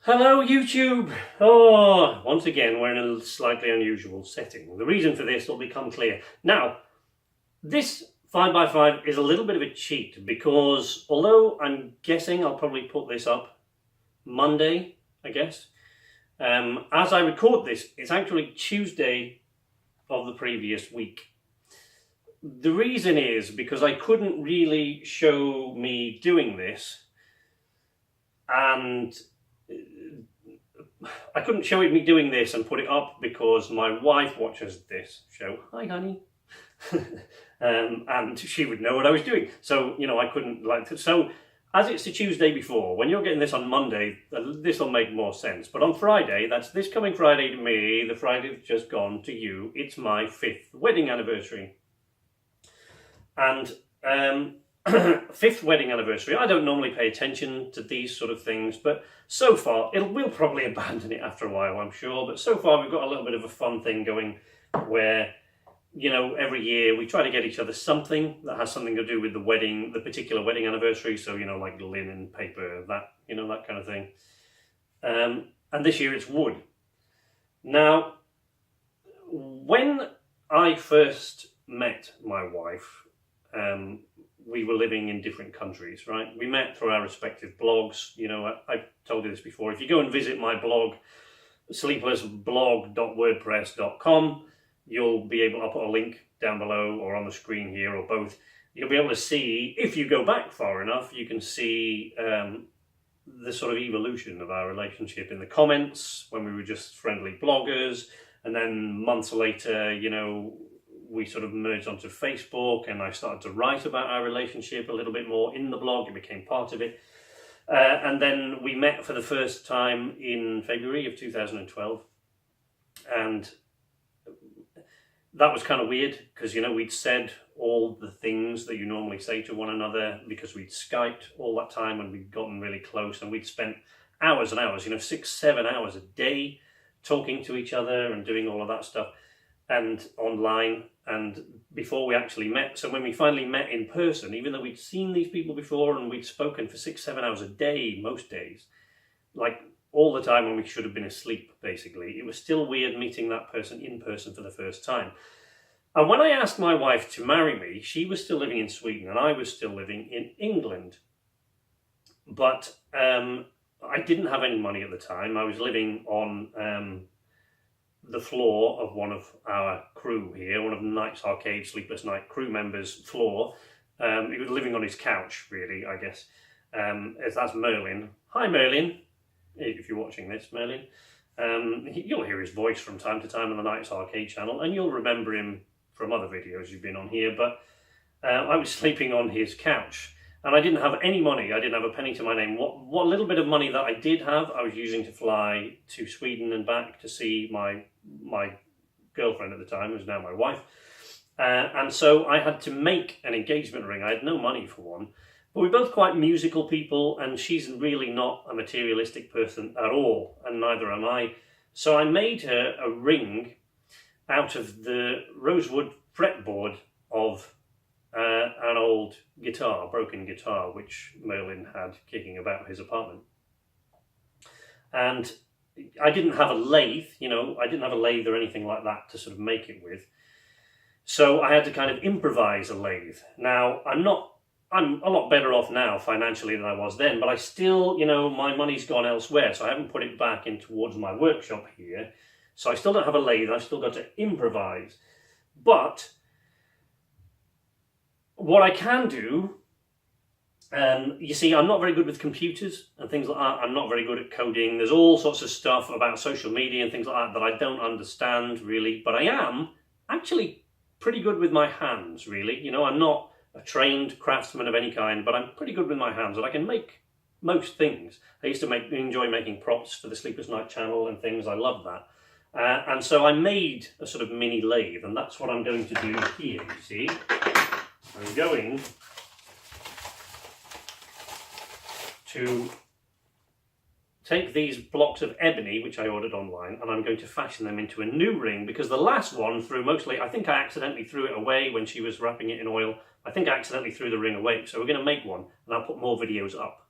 Hello YouTube! Oh, once again we're in a slightly unusual setting. The reason for this will become clear. Now, this 5x5 is a little bit of a cheat because although I'm guessing I'll probably put this up Monday, I guess, as I record this, it's actually Tuesday of the previous week. The reason is because I couldn't really show me doing this, and I couldn't show me doing this and put it up because my wife watches this show. Hi, honey. And she would know what I was doing. So, you know, I couldn't so as it's the Tuesday before, when you're getting this on Monday, this will make more sense. But on Friday, that's this coming Friday to me, the Friday that's just gone to you, it's my 5th wedding anniversary. And 5th wedding anniversary. I don't normally pay attention to these sort of things, but so far, we'll probably abandon it after a while, I'm sure, but so far we've got a little bit of a fun thing going where, you know, every year we try to get each other something that has something to do with the wedding, the particular wedding anniversary, so, you know, like linen, paper, that, you know, that kind of thing. And this year it's wood. Now, when I first met my wife, we were living in different countries, right? We met through our respective blogs. You know, I've told you this before. If you go and visit my blog, sleeplessblog.wordpress.com, you'll be able, I'll put a link down below or on the screen here or both. You'll be able to see, if you go back far enough, you can see the sort of evolution of our relationship in the comments when we were just friendly bloggers. And then months later, you know, we sort of merged onto Facebook and I started to write about our relationship a little bit more in the blog. It became part of it. And then we met for the first time in February of 2012. And that was kind of weird because, you know, we'd said all the things that you normally say to one another because we'd Skyped all that time and we'd gotten really close and we'd spent hours and hours, you know, 6-7 hours a day talking to each other and doing all of that stuff and online and before we actually met. So when we finally met in person, even though we'd seen these people before and we'd spoken for 6-7 hours a day most days, like all the time when we should have been asleep basically, it was still weird meeting that person in person for the first time. And when I asked my wife to marry me, she was still living in Sweden and I was still living in England. But I didn't have any money at the time. I was living on the floor of one of our crew here, one of the Night's Arcade Sleepless Night crew members' floor. He was living on his couch, really, I guess. That's Merlin. Hi, Merlin, if you're watching this, Merlin. You'll hear his voice from time to time on the Night's Arcade channel, and you'll remember him from other videos you've been on here, but I was sleeping on his couch. And I didn't have any money. I didn't have a penny to my name. What little bit of money that I did have, I was using to fly to Sweden and back to see my girlfriend at the time, who's now my wife. And so I had to make an engagement ring. I had no money for one. But we're both quite musical people, and she's really not a materialistic person at all, and neither am I. So I made her a ring out of the rosewood fretboard of an old guitar, broken guitar, which Merlin had kicking about his apartment. And I didn't have a lathe, you know, I didn't have a lathe or anything like that to sort of make it with. So I had to kind of improvise a lathe. Now, I'm a lot better off now financially than I was then, but I still, you know, my money's gone elsewhere, so I haven't put it back in towards my workshop here. So I still don't have a lathe, I've still got to improvise. But what I can do, you see, I'm not very good with computers and things like that. I'm not very good at coding. There's all sorts of stuff about social media and things like that that I don't understand really, but I am actually pretty good with my hands, really. You know, I'm not a trained craftsman of any kind, but I'm pretty good with my hands and I can make most things. I used to enjoy making props for the Sleepless Night channel and things. I love that. And so I made a sort of mini lathe, and that's what I'm going to do here, you see. I'm going to take these blocks of ebony, which I ordered online, and I'm going to fashion them into a new ring, because the last one threw mostly, I think I accidentally threw it away when she was wrapping it in oil. I think I accidentally threw the ring away, so we're going to make one, and I'll put more videos up.